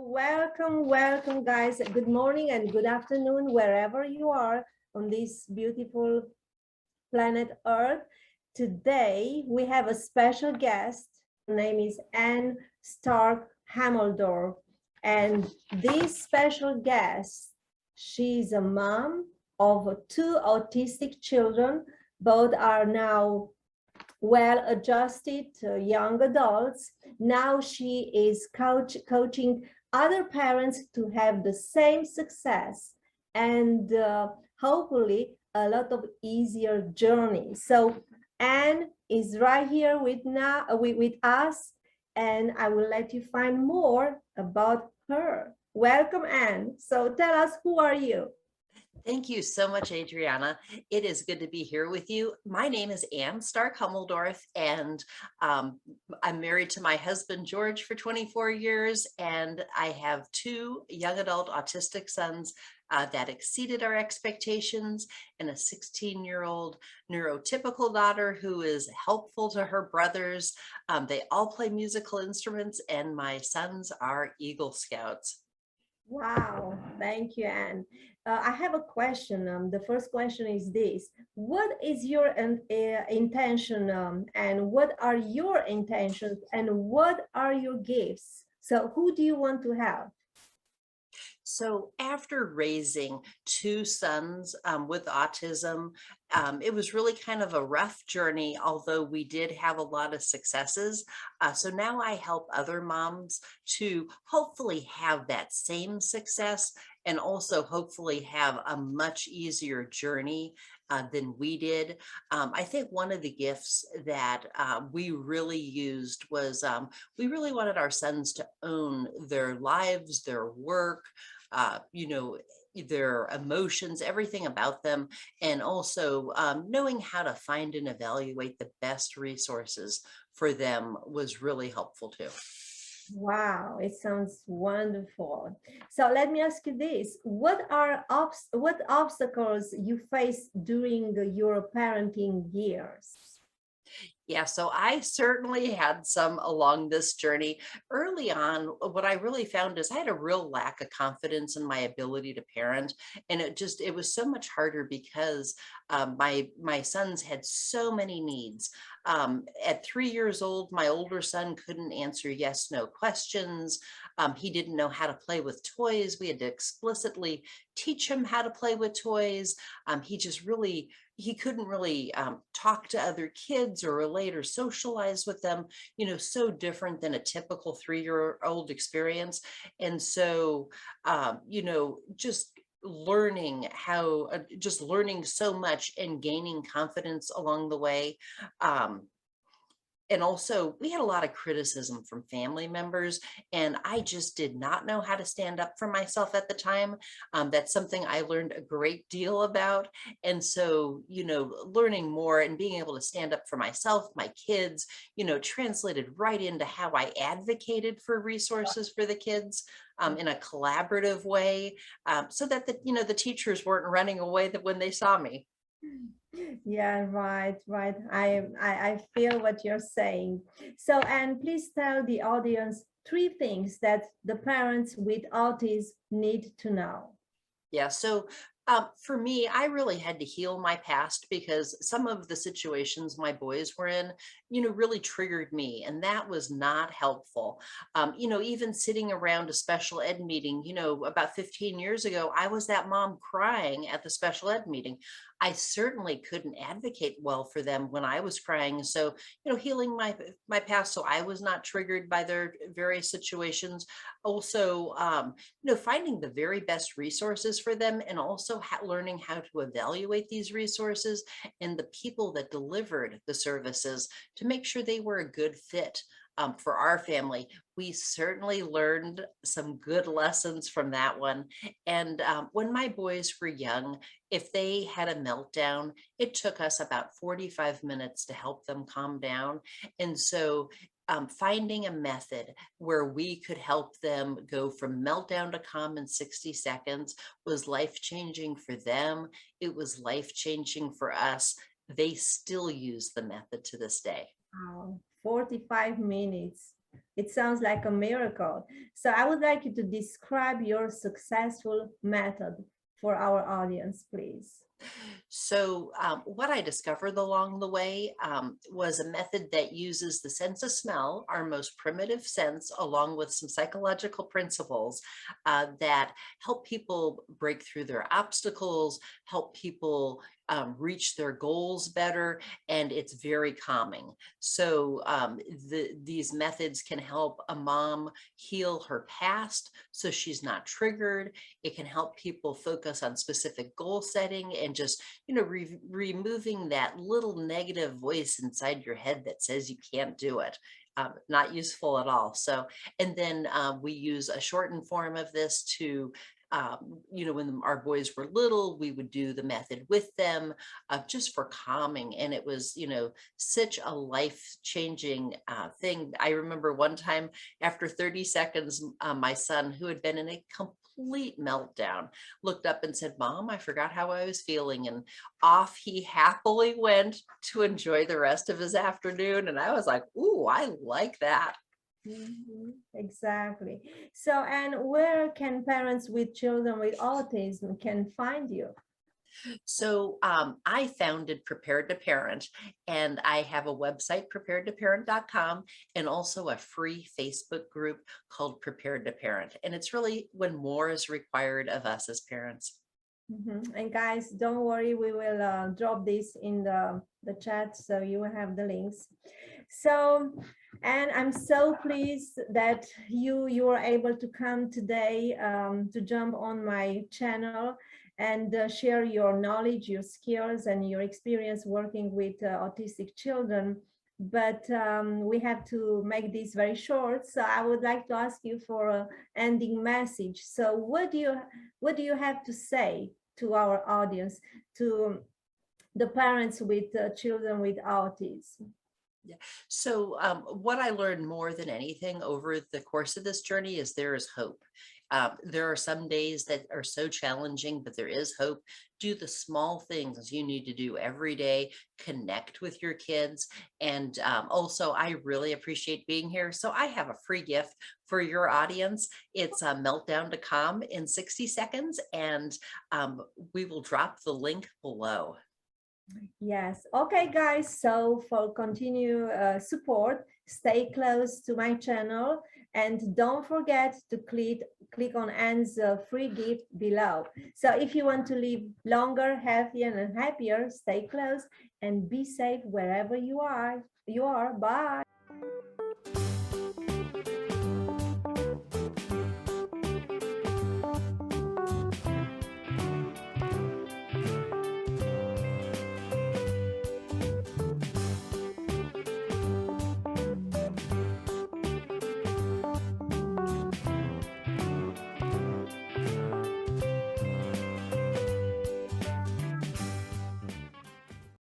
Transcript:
welcome, guys. Good morning and good afternoon, wherever you are on this beautiful planet Earth. Today, we have a special guest. Her name is Stalk Hummeldorf. And this special guest, she's a mom of two autistic children. Both are now well-adjusted young adults. Now she is coaching other parents to have the same success and hopefully a lot of easier journey. So Anne is right here with us, and I will let you find more about her. Welcome, Anne. So tell us, who are you? Thank you so much, Adriana. It is good to be here with you. My name is Stalk Hummeldorf, and I'm married to my husband, George, for 24 years, and I have two young adult autistic sons that exceeded our expectations, and a 16-year-old neurotypical daughter who is helpful to her brothers. They all play musical instruments, and my sons are Eagle Scouts. Wow, thank you, Anne. I have a question. The first question is this: what is your intention, and what are your intentions, and what are your gifts? So who do you want to help? So after raising two sons with autism, it was really kind of a rough journey, although we did have a lot of successes. So now I help other moms to hopefully have that same success, and also hopefully have a much easier journey than we did. I think one of the gifts that we really used was we really wanted our sons to own their lives, their work, their emotions, everything about them, and also knowing how to find and evaluate the best resources for them was really helpful too. Wow, it sounds wonderful. So let me ask you this: what obstacles you faced during your parenting years? Yeah, so I certainly had some along this journey. Early on, what I really found is I had a real lack of confidence in my ability to parent, and it was so much harder because my sons had so many needs. At 3 years old, my older son couldn't answer yes, no questions. He didn't know how to play with toys. We had to explicitly teach him how to play with toys. He couldn't really talk to other kids or relate or socialize with them, so different than a typical 3-year-old experience. And so, just learning so much and gaining confidence along the way. And also, we had a lot of criticism from family members, and I just did not know how to stand up for myself at the time. That's something I learned a great deal about. And so, learning more and being able to stand up for myself, my kids, translated right into how I advocated for resources for the kids in a collaborative way, so that the teachers weren't running away when they saw me. Yeah, right. I feel what you're saying. So, and please tell the audience 3 things that the parents with autism need to know. Yeah, so for me, I really had to heal my past because some of the situations my boys were in, really triggered me, and that was not helpful. Even sitting around a special ed meeting, about 15 years ago, I was that mom crying at the special ed meeting. I certainly couldn't advocate well for them when I was crying. So, healing my past so I was not triggered by their various situations. Also, finding the very best resources for them, and also learning how to evaluate these resources and the people that delivered the services to make sure they were a good fit for our family. We certainly learned some good lessons from that one. And when my boys were young, if they had a meltdown, it took us about 45 minutes to help them calm down. And so finding a method where we could help them go from meltdown to calm in 60 seconds was life-changing for them. It was life-changing for us. They still use the method to this day. Wow, 45 minutes. It sounds like a miracle. So I would like you to describe your successful method for our audience, please. So what I discovered along the way was a method that uses the sense of smell, our most primitive sense, along with some psychological principles that help people break through their obstacles, help people reach their goals better, and it's very calming. So these methods can help a mom heal her past so she's not triggered. It can help people focus on specific goal setting and just, removing that little negative voice inside your head that says you can't do it. Not useful at all. So, and then we use a shortened form of this to when our boys were little, we would do the method with them just for calming. And it was, such a life-changing thing. I remember one time after 30 seconds, my son, who had been in a complete meltdown, looked up and said, "Mom, I forgot how I was feeling." And off he happily went to enjoy the rest of his afternoon. And I was like, "Ooh, I like that." Exactly. So, and where can parents with children with autism can find you? So I founded Prepared to Parent, and I have a website, preparedtoparent.com, and also a free Facebook group called Prepared to Parent. And it's really when more is required of us as parents. And guys, don't worry, we will drop this in the chat so you will have the links. So, and I'm so pleased that you were able to come today to jump on my channel and share your knowledge, your skills, and your experience working with autistic children. But we have to make this very short. So I would like to ask you for an ending message. So what do you have to say to our audience, to the parents with children with autism? Yeah. So what I learned more than anything over the course of this journey is there is hope. There are some days that are so challenging, but there is hope. Do the small things you need to do every day. Connect with your kids. And also, I really appreciate being here. So I have a free gift for your audience. It's a meltdown to calm in 60 seconds. And we will drop the link below. Yes. Okay, guys. So for continue support, stay close to my channel and don't forget to click on Anne's free gift below. So if you want to live longer, healthier, and happier, stay close and be safe wherever you are. Bye.